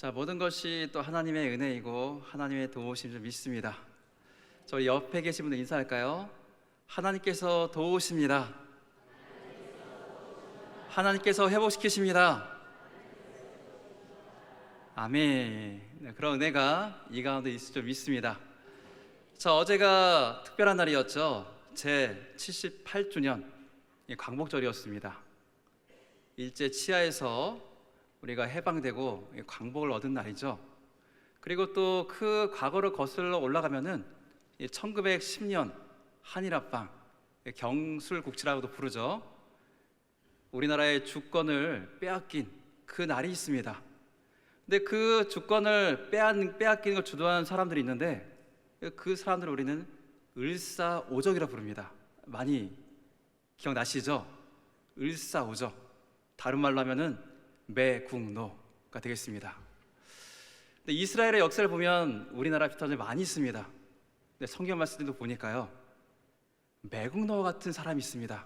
자, 모든 것이 또 하나님의 은혜이고 하나님의 도우심 을 믿습니다. 저희 옆에 계신 분들 인사할까요? 하나님께서 도우십니다. 하나님께서 회복시키십니다. 아멘. 네, 그런 은혜가 이 가운데 있을 줄 믿습니다. 자, 어제가 특별한 날이었죠. 제 78주년 광복절이었습니다. 일제 치하에서 우리가 해방되고 광복을 얻은 날이죠. 그리고 또 그 과거를 거슬러 올라가면은 1910년 한일합방, 경술국치라고도 부르죠. 우리나라의 주권을 빼앗긴 그 날이 있습니다. 근데 그 주권을 빼앗기는 걸 주도한 사람들이 있는데 그 사람들을 우리는 을사오적이라 부릅니다. 많이 기억나시죠? 을사오적. 다른 말로 하면은 매국노가 되겠습니다. 근데 이스라엘의 역사를 보면 우리나라 비슷한 점이 많이 있습니다. 근데 성경 말씀도 보니까요, 매국노 같은 사람이 있습니다.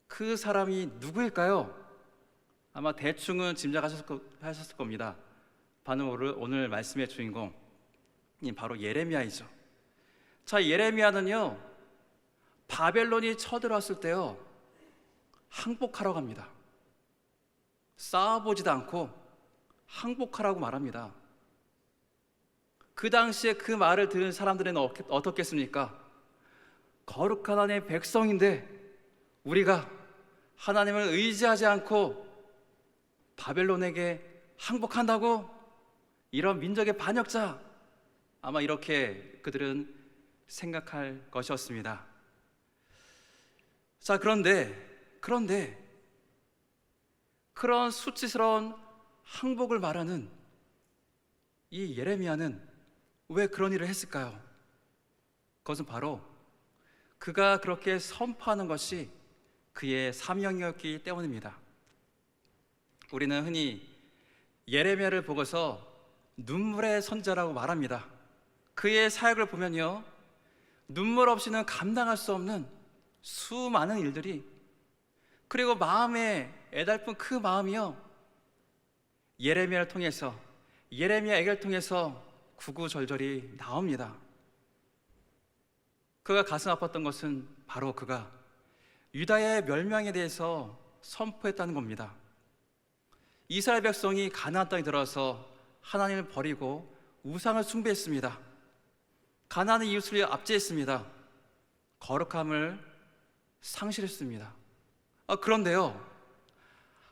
그 사람이 누구일까요? 아마 대충은 짐작하셨을 겁니다. 바로 오늘 말씀의 주인공 바로 예레미야이죠. 자, 예레미야는요, 바벨론이 쳐들어왔을 때요, 항복하러 갑니다. 싸워보지도 않고 항복하라고 말합니다. 그 당시에 그 말을 들은 사람들은 어떻겠습니까? 거룩한 하나님의 백성인데 우리가 하나님을 의지하지 않고 바벨론에게 항복한다고? 이런 민족의 반역자, 아마 이렇게 그들은 생각할 것이었습니다. 자, 그런데 그런 수치스러운 항복을 말하는 이 예레미야는 왜 그런 일을 했을까요? 그것은 바로 그가 그렇게 선포하는 것이 그의 사명이었기 때문입니다. 우리는 흔히 예레미야를 보고서 눈물의 선자라고 말합니다. 그의 사역을 보면요, 눈물 없이는 감당할 수 없는 수많은 일들이, 그리고 마음에 애달픈 그 마음이요, 예레미야를 통해서, 예레미야 에게를 통해서 구구절절히 나옵니다. 그가 가슴 아팠던 것은 바로 그가 유다의 멸망에 대해서 선포했다는 겁니다. 이스라엘 백성이 가나안 땅에 들어와서 하나님을 버리고 우상을 숭배했습니다. 가나안의 이웃을 압제했습니다. 거룩함을 상실했습니다. 그런데요,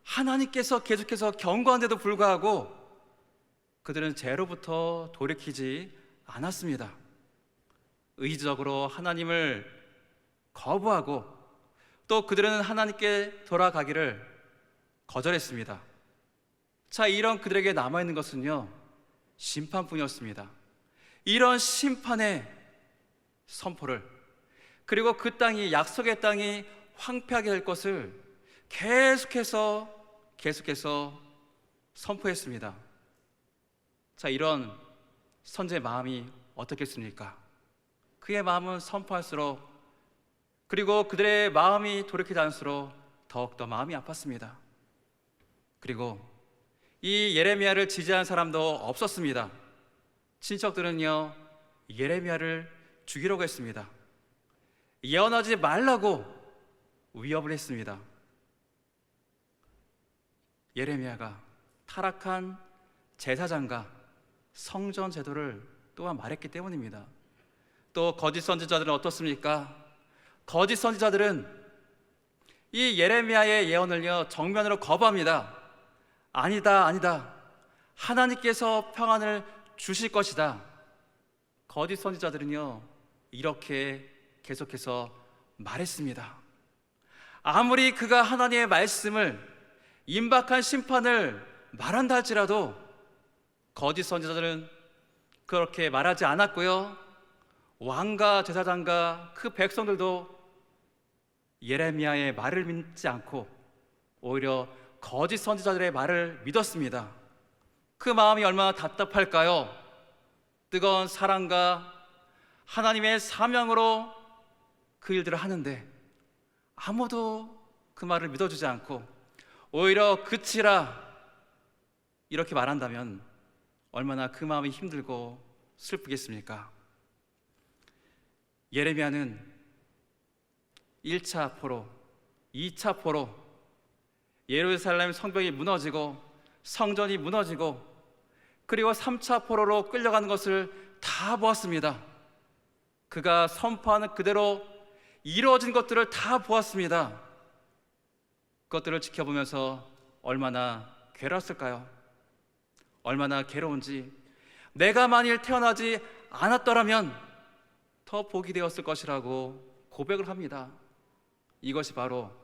하나님께서 계속해서 경고한데도 불구하고 그들은 죄로부터 돌이키지 않았습니다. 의지적으로 하나님을 거부하고 또 그들은 하나님께 돌아가기를 거절했습니다. 자, 이런 그들에게 남아있는 것은요, 심판뿐이었습니다. 이런 심판의 선포를, 그리고 그 땅이, 약속의 땅이 황폐하게 될 것을 계속해서 선포했습니다. 자, 이런 선지의 마음이 어떻겠습니까? 그의 마음은 선포할수록, 그리고 그들의 마음이 돌이키지 않을수록 더욱더 마음이 아팠습니다. 그리고 이 예레미야를 지지하는 사람도 없었습니다. 친척들은요, 예레미야를 죽이려고 했습니다. 예언하지 말라고 위협을 했습니다. 예레미야가 타락한 제사장과 성전 제도를 또한 말했기 때문입니다. 또 거짓 선지자들은 어떻습니까? 거짓 선지자들은 이 예레미야의 예언을요, 정면으로 거부합니다. 아니다. 하나님께서 평안을 주실 것이다. 거짓 선지자들은요, 이렇게 계속해서 말했습니다. 아무리 그가 하나님의 말씀을, 임박한 심판을 말한다 할지라도 거짓 선지자들은 그렇게 말하지 않았고요, 왕과 제사장과 그 백성들도 예레미야의 말을 믿지 않고 오히려 거짓 선지자들의 말을 믿었습니다. 그 마음이 얼마나 답답할까요? 뜨거운 사랑과 하나님의 사명으로 그 일들을 하는데 아무도 그 말을 믿어주지 않고 오히려 그치라 이렇게 말한다면 얼마나 그 마음이 힘들고 슬프겠습니까? 예레미야는 1차 포로, 2차 포로, 예루살렘 성벽이 무너지고 성전이 무너지고 그리고 3차 포로로 끌려가는 것을 다 보았습니다. 그가 선포하는 그대로 이루어진 것들을 다 보았습니다. 그것들을 지켜보면서 얼마나 괴로웠을까요? 얼마나 괴로운지, 내가 만일 태어나지 않았더라면 더 복이 되었을 것이라고 고백을 합니다. 이것이 바로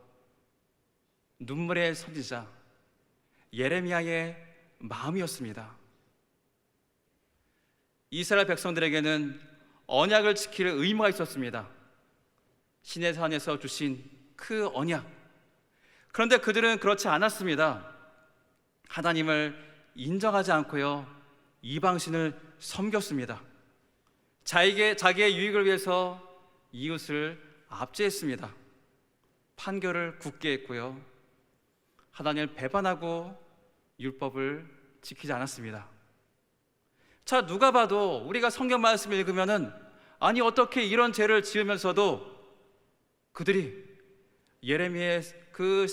눈물의 선지자 예레미야의 마음이었습니다. 이스라엘 백성들에게는 언약을 지킬 의무가 있었습니다. 시내 산에서 주신 그 언약. 그런데 그들은 그렇지 않았습니다. 하나님을 인정하지 않고요, 이방신을 섬겼습니다. 자기의 유익을 위해서 이웃을 압제했습니다. 판결을 굳게 했고요, 하나님을 배반하고 율법을 지키지 않았습니다. 자, 누가 봐도 우리가 성경 말씀을 읽으면은 아니 어떻게 이런 죄를 지으면서도 그들이 예레미야의 그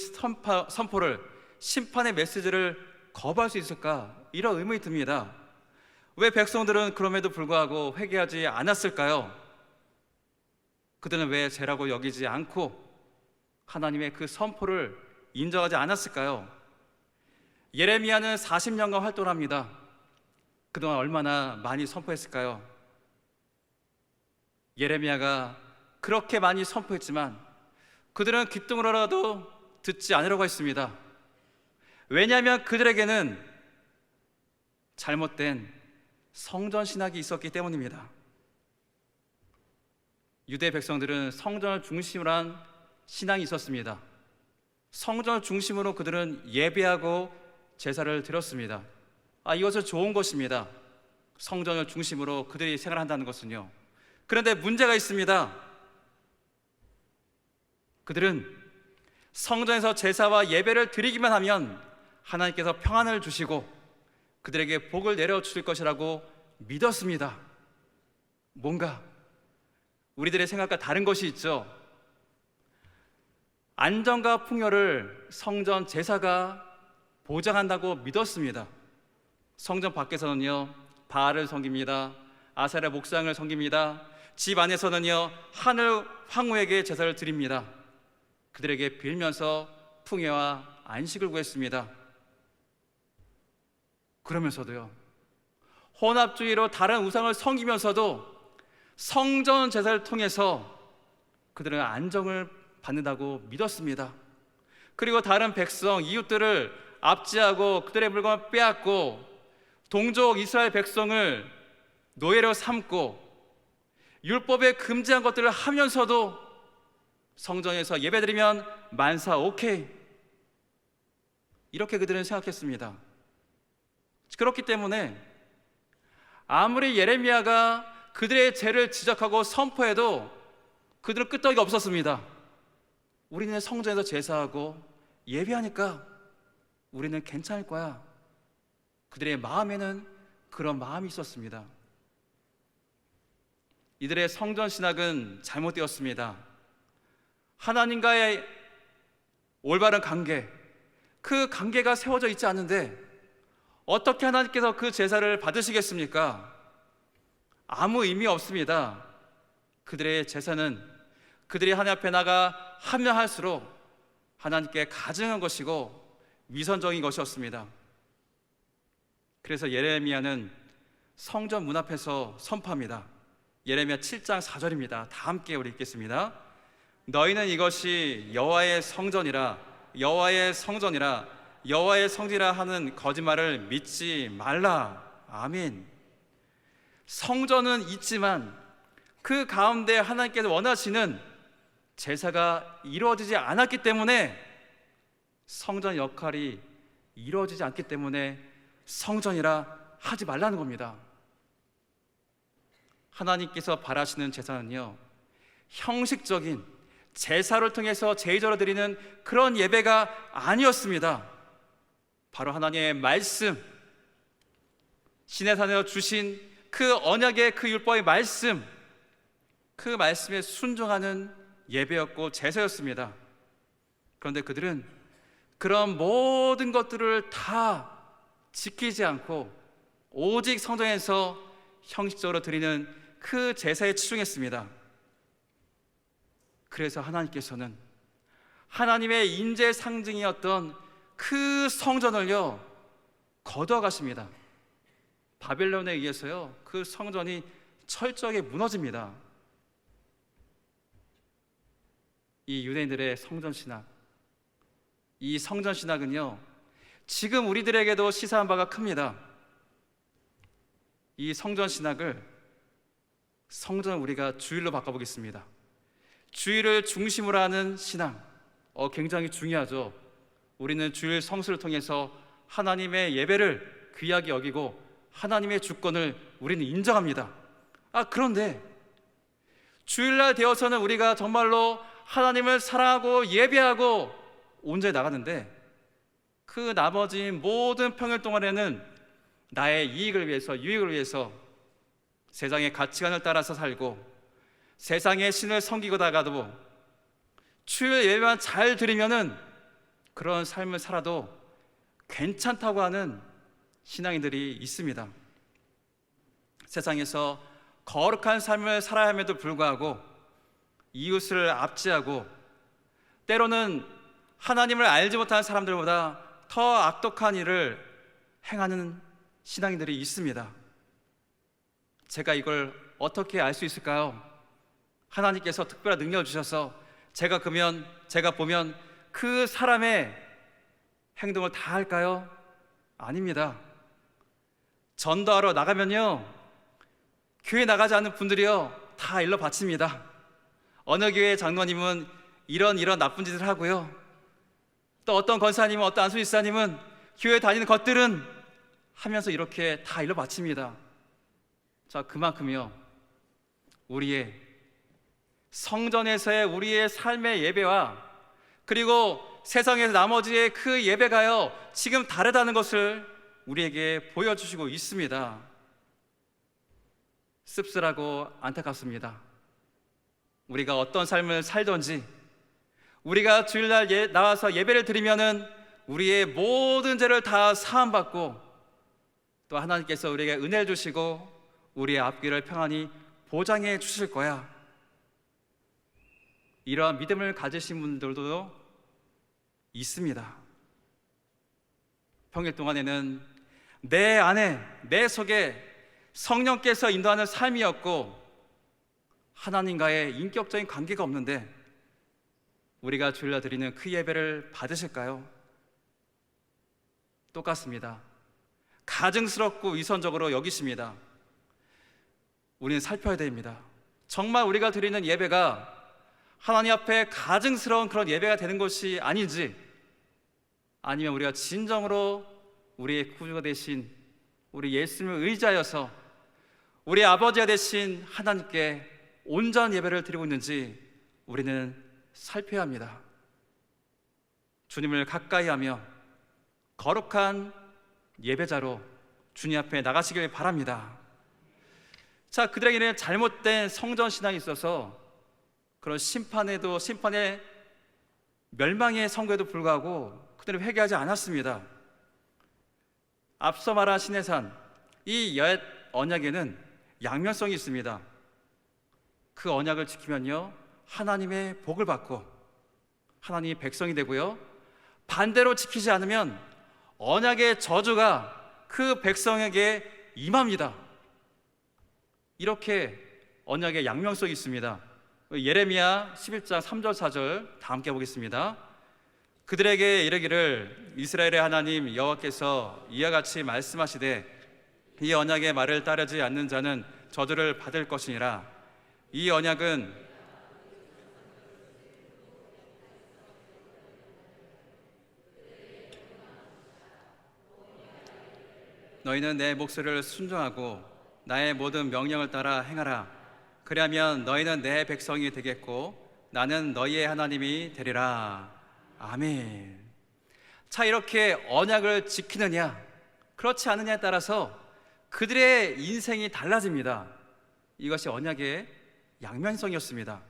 선포를, 심판의 메시지를 거부할 수 있을까? 이런 의문이 듭니다. 왜 백성들은 그럼에도 불구하고 회개하지 않았을까요? 그들은 왜 죄라고 여기지 않고 하나님의 그 선포를 인정하지 않았을까요? 예레미야는 40년간 활동을 합니다. 그동안 얼마나 많이 선포했을까요? 예레미야가 그렇게 많이 선포했지만 그들은 귓등으로라도 듣지 않으려고 했습니다. 왜냐하면 그들에게는 잘못된 성전 신학이 있었기 때문입니다. 유대 백성들은 성전을 중심으로 한 신앙이 있었습니다. 성전을 중심으로 그들은 예배하고 제사를 드렸습니다. 이것은 좋은 것입니다. 성전을 중심으로 그들이 생활한다는 것은요. 그런데 문제가 있습니다. 그들은 성전에서 제사와 예배를 드리기만 하면 하나님께서 평안을 주시고 그들에게 복을 내려주실 것이라고 믿었습니다. 뭔가 우리들의 생각과 다른 것이 있죠. 안전과 풍요를 성전 제사가 보장한다고 믿었습니다. 성전 밖에서는요, 바알을 섬깁니다. 아세라 목상을 섬깁니다. 집 안에서는요, 하늘 황후에게 제사를 드립니다. 그들에게 빌면서 풍요와 안식을 구했습니다. 그러면서도요, 혼합주의로 다른 우상을 섬기면서도 성전 제사를 통해서 그들은 안정을 받는다고 믿었습니다. 그리고 다른 백성, 이웃들을 압제하고 그들의 물건을 빼앗고 동족 이스라엘 백성을 노예로 삼고 율법에 금지한 것들을 하면서도 성전에서 예배드리면 만사 오케이, 이렇게 그들은 생각했습니다. 그렇기 때문에 아무리 예레미야가 그들의 죄를 지적하고 선포해도 그들은 끄떡이 없었습니다. 우리는 성전에서 제사하고 예배하니까 우리는 괜찮을 거야. 그들의 마음에는 그런 마음이 있었습니다. 이들의 성전 신학은 잘못되었습니다. 하나님과의 올바른 관계, 그 관계가 세워져 있지 않은데 어떻게 하나님께서 그 제사를 받으시겠습니까? 아무 의미 없습니다. 그들의 제사는 그들이 하나님 앞에 나가 하면 할수록 하나님께 가증한 것이고 위선적인 것이었습니다. 그래서 예레미야는 성전 문 앞에서 선포합니다. 예레미야 7장 4절입니다. 다 함께 우리 읽겠습니다. 너희는 이것이 여호와의 성전이라, 여호와의 성전이라, 여호와의 성전이라 하는 거짓말을 믿지 말라. 아멘. 성전은 있지만 그 가운데 하나님께서 원하시는 제사가 이루어지지 않았기 때문에, 성전 역할이 이루어지지 않기 때문에 성전이라 하지 말라는 겁니다. 하나님께서 바라시는 제사는요, 형식적인 제사를 통해서 제의적으로 드리는 그런 예배가 아니었습니다. 바로 하나님의 말씀, 시내산에서 주신 그 언약의 그 율법의 말씀, 그 말씀에 순종하는 예배였고 제사였습니다. 그런데 그들은 그런 모든 것들을 다 지키지 않고 오직 성전에서 형식적으로 드리는 그 제사에 치중했습니다. 그래서 하나님께서는 하나님의 인재 상징이었던 그 성전을요 거두어 가십니다. 바벨론에 의해서요 그 성전이 철저하게 무너집니다. 이 유대인들의 성전 신학, 이 성전 신학은요 지금 우리들에게도 시사한 바가 큽니다. 이 성전 신학을 성전을 우리가 주일로 바꿔보겠습니다. 주일을 중심으로 하는 신앙, 굉장히 중요하죠. 우리는 주일 성수를 통해서 하나님의 예배를 귀하게 여기고 하나님의 주권을 우리는 인정합니다. 그런데 주일날 되어서는 우리가 정말로 하나님을 사랑하고 예배하고 온전히 나가는데 그 나머지 모든 평일 동안에는 나의 이익을 위해서, 유익을 위해서 세상의 가치관을 따라서 살고 세상의 신을 섬기고다가도 주일 예배만 잘 드리면은 그런 삶을 살아도 괜찮다고 하는 신앙인들이 있습니다. 세상에서 거룩한 삶을 살아야 함에도 불구하고 이웃을 압제하고 때로는 하나님을 알지 못하는 사람들보다 더 악독한 일을 행하는 신앙인들이 있습니다. 제가 이걸 어떻게 알 수 있을까요? 하나님께서 특별한 능력을 주셔서 제가 보면 그 사람의 행동을 다 할까요? 아닙니다. 전도하러 나가면요 교회 나가지 않는 분들이요 다 일러 바칩니다. 어느 교회 장로님은 이런 나쁜 짓을 하고요, 또 어떤 권사님은, 어떤 안수집사님은 교회 다니는 것들은 하면서 이렇게 다 일러 바칩니다. 자, 그만큼요 우리의 성전에서의 우리의 삶의 예배와 그리고 세상에서 나머지의 그 예배가요 지금 다르다는 것을 우리에게 보여주시고 있습니다. 씁쓸하고 안타깝습니다. 우리가 어떤 삶을 살던지 우리가 주일날 나와서 예배를 드리면은 우리의 모든 죄를 다 사함받고 또 하나님께서 우리에게 은혜를 주시고 우리의 앞길을 평안히 보장해 주실 거야, 이러한 믿음을 가지신 분들도 있습니다. 평일 동안에는 내 안에, 내 속에 성령께서 인도하는 삶이었고 하나님과의 인격적인 관계가 없는데 우리가 주일날 드리는 그 예배를 받으실까요? 똑같습니다. 가증스럽고 위선적으로 여기십니다. 우리는 살펴야 됩니다. 정말 우리가 드리는 예배가 하나님 앞에 가증스러운 그런 예배가 되는 것이 아닌지, 아니면 우리가 진정으로 우리의 구주가 되신 우리 예수님을 의지하여서 우리 아버지가 되신 하나님께 온전한 예배를 드리고 있는지 우리는 살펴야 합니다. 주님을 가까이 하며 거룩한 예배자로 주님 앞에 나가시길 바랍니다. 자, 그들에게는 잘못된 성전신앙이 있어서 그런 심판의 멸망의 선고에도 불구하고 그들은 회개하지 않았습니다. 앞서 말한 시내산, 이 옛 언약에는 양면성이 있습니다. 그 언약을 지키면요 하나님의 복을 받고 하나님의 백성이 되고요, 반대로 지키지 않으면 언약의 저주가 그 백성에게 임합니다. 이렇게 언약의 양면성이 있습니다. 예레미야 11장 3절 4절 다 함께 보겠습니다. 그들에게 이르기를 이스라엘의 하나님 여호와께서 이와 같이 말씀하시되 이 언약의 말을 따르지 않는 자는 저주를 받을 것이니라. 이 언약은 너희는 내 목소리를 순종하고 나의 모든 명령을 따라 행하라. 그리하면 너희는 내 백성이 되겠고 나는 너희의 하나님이 되리라. 아멘. 자, 이렇게 언약을 지키느냐 그렇지 않느냐에 따라서 그들의 인생이 달라집니다. 이것이 언약의 양면성이었습니다.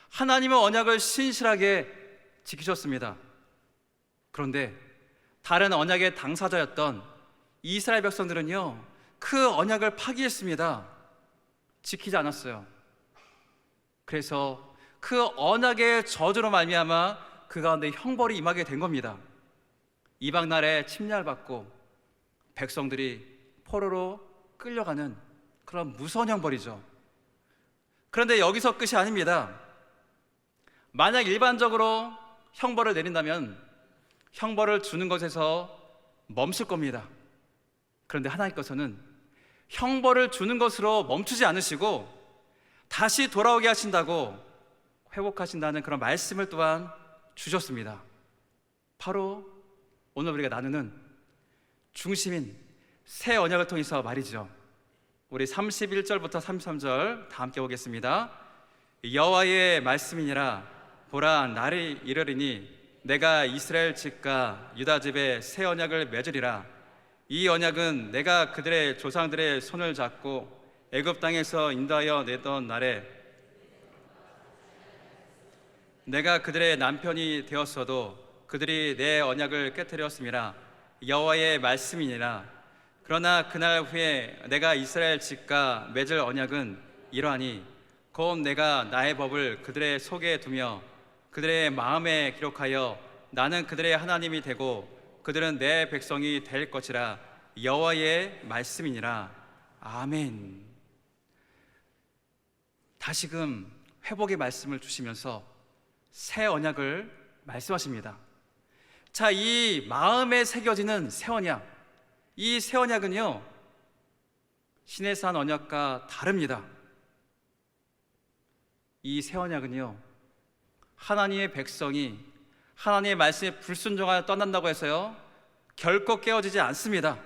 하나님의 언약을 신실하게 지키셨습니다. 그런데 다른 언약의 당사자였던 이스라엘 백성들은요, 그 언약을 파기했습니다. 지키지 않았어요. 그래서 그 언약의 저주로 말미암아 그 가운데 형벌이 임하게 된 겁니다. 이방 나라에 침략을 받고 백성들이 포로로 끌려가는 그런 무서운 형벌이죠. 그런데 여기서 끝이 아닙니다. 만약 일반적으로 형벌을 내린다면 형벌을 주는 것에서 멈출 겁니다. 그런데 하나님께서는 형벌을 주는 것으로 멈추지 않으시고 다시 돌아오게 하신다고, 회복하신다는 그런 말씀을 또한 주셨습니다. 바로 오늘 우리가 나누는 중심인 새 언약을 통해서 말이죠. 우리 31절부터 33절 다 함께 보겠습니다. 여호와의 말씀이니라. 보라, 날이 이르리니 내가 이스라엘 집과 유다 집에 새 언약을 맺으리라. 이 언약은 내가 그들의 조상들의 손을 잡고 애굽 땅에서 인도하여 내던 날에 내가 그들의 남편이 되었어도 그들이 내 언약을 깨뜨렸음이라. 여호와의 말씀이니라. 그러나 그날 후에 내가 이스라엘 집과 맺을 언약은 이러하니 곧 내가 나의 법을 그들의 속에 두며 그들의 마음에 기록하여 나는 그들의 하나님이 되고 그들은 내 백성이 될 것이라. 여호와의 말씀이니라. 아멘. 다시금 회복의 말씀을 주시면서 새 언약을 말씀하십니다. 자, 이 마음에 새겨지는 새 언약, 이 새 언약은요, 시내산 언약과 다릅니다. 이 새 언약은요, 하나님의 백성이 하나님의 말씀에 불순종하여 떠난다고 해서요, 결코 깨어지지 않습니다.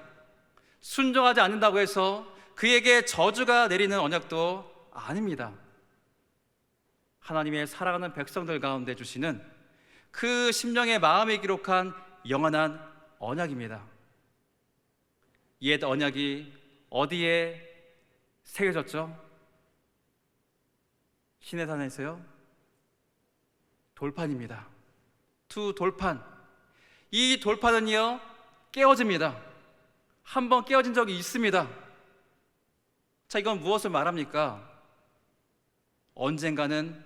순종하지 않는다고 해서 그에게 저주가 내리는 언약도 아닙니다. 하나님의 사랑하는 백성들 가운데 주시는 그 심령의 마음에 기록한 영원한 언약입니다. 옛 언약이 어디에 새겨졌죠? 시내산에서요, 돌판입니다. 두 돌판. 이 돌판은요, 깨어집니다. 한번 깨어진 적이 있습니다. 자, 이건 무엇을 말합니까? 언젠가는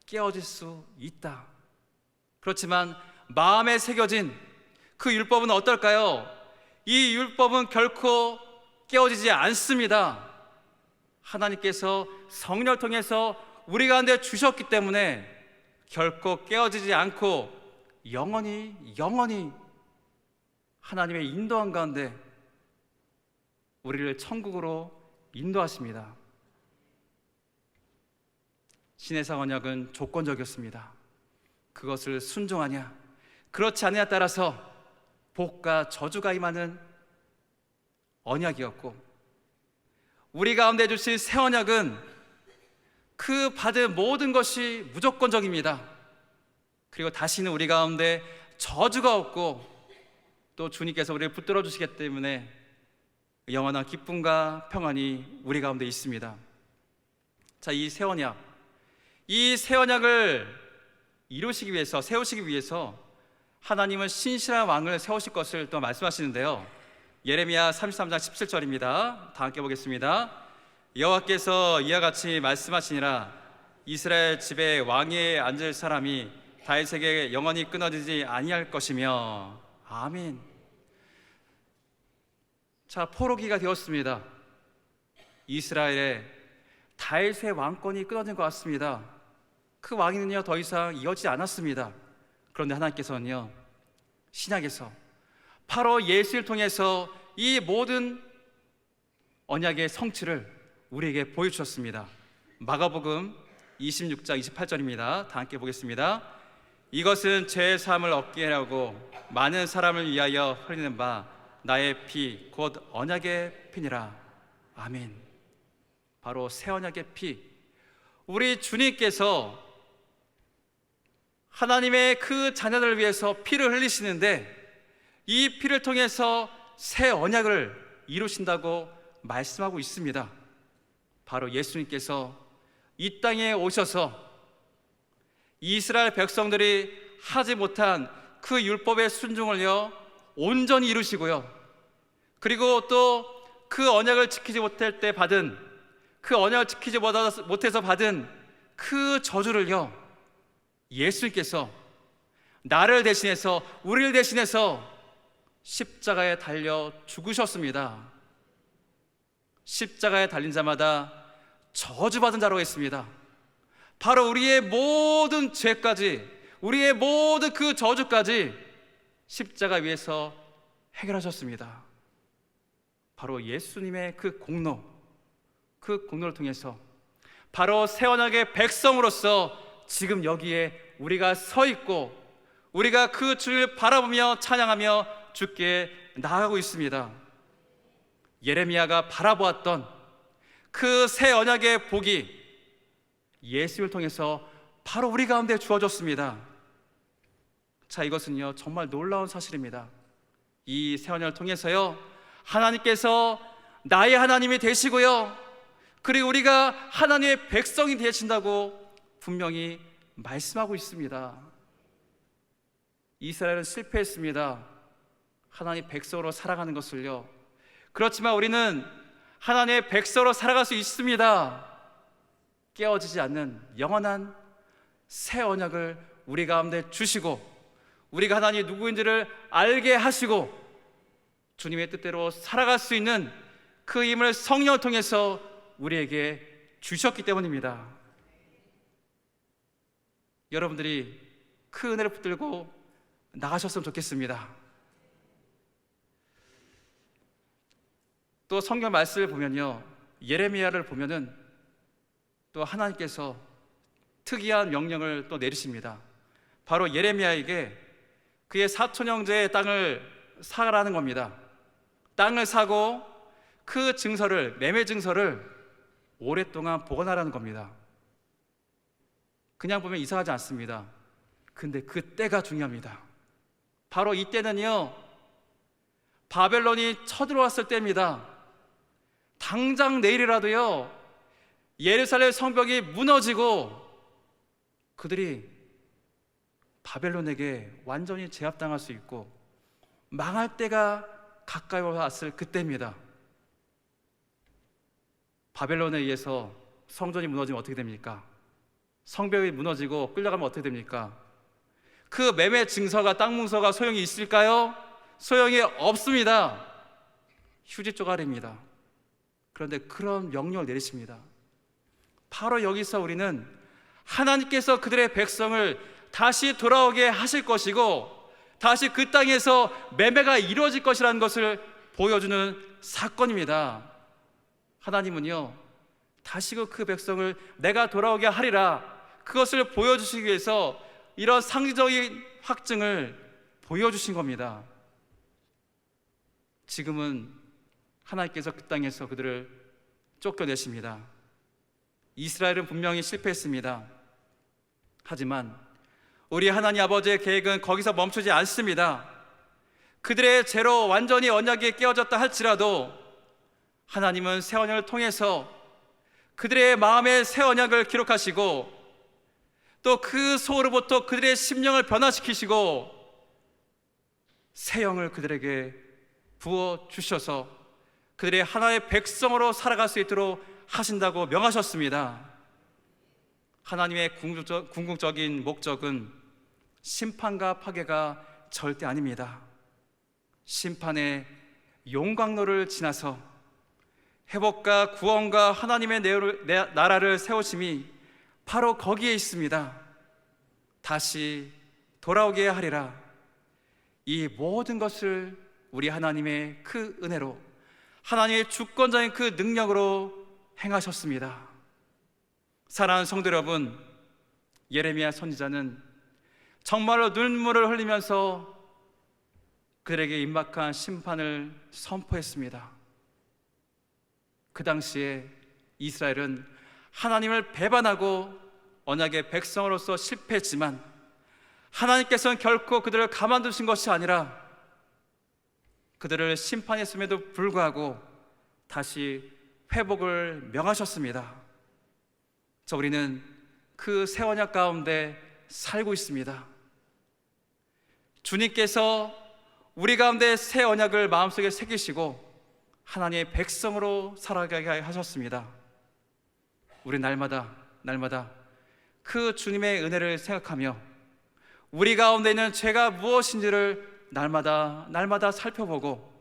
깨어질 수 있다. 그렇지만 마음에 새겨진 그 율법은 어떨까요? 이 율법은 결코 깨어지지 않습니다. 하나님께서 성령을 통해서 우리 가운데 주셨기 때문에 결코 깨어지지 않고 영원히 하나님의 인도한 가운데 우리를 천국으로 인도하십니다. 시내산 언약은 조건적이었습니다. 그것을 순종하냐, 그렇지 않느냐에 따라서 복과 저주가 임하는 언약이었고, 우리 가운데 주신 새 언약은 그 받은 모든 것이 무조건적입니다. 그리고 다시는 우리 가운데 저주가 없고, 또 주님께서 우리를 붙들어 주시기 때문에 영원한 기쁨과 평안이 우리 가운데 있습니다. 자, 이 새 언약, 이 새 언약을 이루시기 위해서, 세우시기 위해서 하나님은 신실한 왕을 세우실 것을 또 말씀하시는데요, 예레미야 33장 17절입니다. 다 함께 보겠습니다. 여호와께서 이와 같이 말씀하시니라. 이스라엘 집에 왕위에 앉을 사람이 다윗에게 영원히 끊어지지 아니할 것이며. 아멘. 자, 포로기가 되었습니다. 이스라엘에 다윗의 왕권이 끊어진 것 같습니다. 그 왕위는요, 더 이상 이어지지 않았습니다. 그런데 하나님께서는요, 신약에서 바로 예수를 통해서 이 모든 언약의 성취를 우리에게 보여주셨습니다. 마가복음 26장 28절입니다. 다 함께 보겠습니다. 이것은 죄의 사함을 얻게 하려고 많은 사람을 위하여 흘리는 바 나의 피 곧 언약의 피니라. 아멘. 바로 새 언약의 피, 우리 주님께서 하나님의 그 자녀들을 위해서 피를 흘리시는데 이 피를 통해서 새 언약을 이루신다고 말씀하고 있습니다. 바로 예수님께서 이 땅에 오셔서 이스라엘 백성들이 하지 못한 그 율법의 순종을요 온전히 이루시고요, 그리고 또 그 언약을 지키지 못할 때 받은, 그 언약을 지키지 못해서 받은 그 저주를요 예수님께서 나를 대신해서, 우리를 대신해서 십자가에 달려 죽으셨습니다. 십자가에 달린 자마다 저주받은 자라고 했습니다. 바로 우리의 모든 죄까지, 우리의 모든 그 저주까지 십자가 위에서 해결하셨습니다. 바로 예수님의 그 공로를 통해서 바로 새 언약의 백성으로서 지금 여기에 우리가 서 있고, 우리가 그 주를 바라보며 찬양하며 주께 나아가고 있습니다. 예레미야가 바라보았던 그 새 언약의 복이 예수를 통해서 바로 우리 가운데 주어졌습니다. 자, 이것은요 정말 놀라운 사실입니다. 이 새 언약을 통해서요 하나님께서 나의 하나님이 되시고요, 그리고 우리가 하나님의 백성이 되신다고 분명히 말씀하고 있습니다. 이스라엘은 실패했습니다. 하나님 백성으로 살아가는 것을요. 그렇지만 우리는 하나님의 백성으로 살아갈 수 있습니다. 깨어지지 않는 영원한 새 언약을 우리 가운데 주시고, 우리가 하나님이 누구인지를 알게 하시고 주님의 뜻대로 살아갈 수 있는 그 힘을 성령을 통해서 우리에게 주셨기 때문입니다. 여러분들이 그 은혜를 붙들고 나가셨으면 좋겠습니다. 또 성경 말씀을 보면요, 예레미야를 보면은 또 하나님께서 특이한 명령을 또 내리십니다. 바로 예레미야에게 그의 사촌 형제의 땅을 사라는 겁니다. 땅을 사고 그 증서를, 매매 증서를 오랫동안 보관하라는 겁니다. 그냥 보면 이상하지 않습니다. 근데 그 때가 중요합니다. 바로 이 때는요 바벨론이 쳐들어왔을 때입니다. 당장 내일이라도요 예루살렘 성벽이 무너지고 그들이 바벨론에게 완전히 제압당할 수 있고 망할 때가 가까이 왔을 그때입니다. 바벨론에 의해서 성전이 무너지면 어떻게 됩니까? 성벽이 무너지고 끌려가면 어떻게 됩니까? 그 매매 증서가, 땅 문서가 소용이 있을까요? 소용이 없습니다. 휴지 쪼가리입니다. 그런데 그런 명령을 내리십니다. 바로 여기서 우리는 하나님께서 그들의 백성을 다시 돌아오게 하실 것이고 다시 그 땅에서 매매가 이루어질 것이라는 것을 보여주는 사건입니다. 하나님은요 다시 그 백성을 내가 돌아오게 하리라, 그것을 보여주시기 위해서 이런 상징적인 확증을 보여주신 겁니다. 지금은 하나님께서 그 땅에서 그들을 쫓겨내십니다. 이스라엘은 분명히 실패했습니다. 하지만 우리 하나님 아버지의 계획은 거기서 멈추지 않습니다. 그들의 죄로 완전히 언약이 깨어졌다 할지라도 하나님은 새 언약을 통해서 그들의 마음에 새 언약을 기록하시고 또 그 소로부터 그들의 심령을 변화시키시고 새 영을 그들에게 부어주셔서 그들의 하나의 백성으로 살아갈 수 있도록 하신다고 명하셨습니다. 하나님의 궁극적인 목적은 심판과 파괴가 절대 아닙니다. 심판의 용광로를 지나서 회복과 구원과 하나님의 나라를 세우심이 바로 거기에 있습니다. 다시 돌아오게 하리라. 이 모든 것을 우리 하나님의 그 은혜로, 하나님의 주권적인 그 능력으로 행하셨습니다. 사랑하는 성도 여러분, 예레미야 선지자는 정말로 눈물을 흘리면서 그들에게 임박한 심판을 선포했습니다. 그 당시에 이스라엘은 하나님을 배반하고 언약의 백성으로서 실패했지만 하나님께서는 결코 그들을 가만두신 것이 아니라 그들을 심판했음에도 불구하고 다시 회복을 명하셨습니다. 우리는 그 새 언약 가운데 살고 있습니다. 주님께서 우리 가운데 새 언약을 마음속에 새기시고 하나님의 백성으로 살아가게 하셨습니다. 우리 날마다 그 주님의 은혜를 생각하며 우리 가운데 있는 죄가 무엇인지를 날마다 살펴보고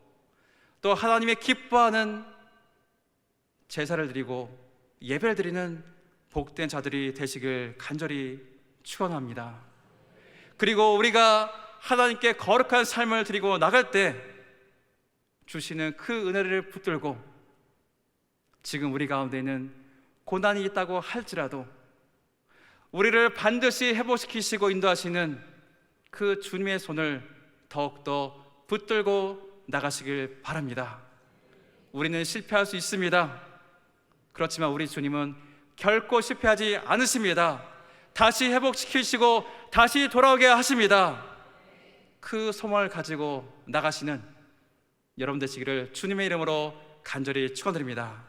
또 하나님의 기뻐하는 제사를 드리고 예배를 드리는 복된 자들이 되시길 간절히 축원합니다. 그리고 우리가 하나님께 거룩한 삶을 드리고 나갈 때 주시는 그 은혜를 붙들고 지금 우리 가운데 있는 고난이 있다고 할지라도 우리를 반드시 회복시키시고 인도하시는 그 주님의 손을 더욱더 붙들고 나가시길 바랍니다. 우리는 실패할 수 있습니다. 그렇지만 우리 주님은 결코 실패하지 않으십니다. 다시 회복시키시고 다시 돌아오게 하십니다. 그 소망을 가지고 나가시는 여러분 되시기를 주님의 이름으로 간절히 축원드립니다.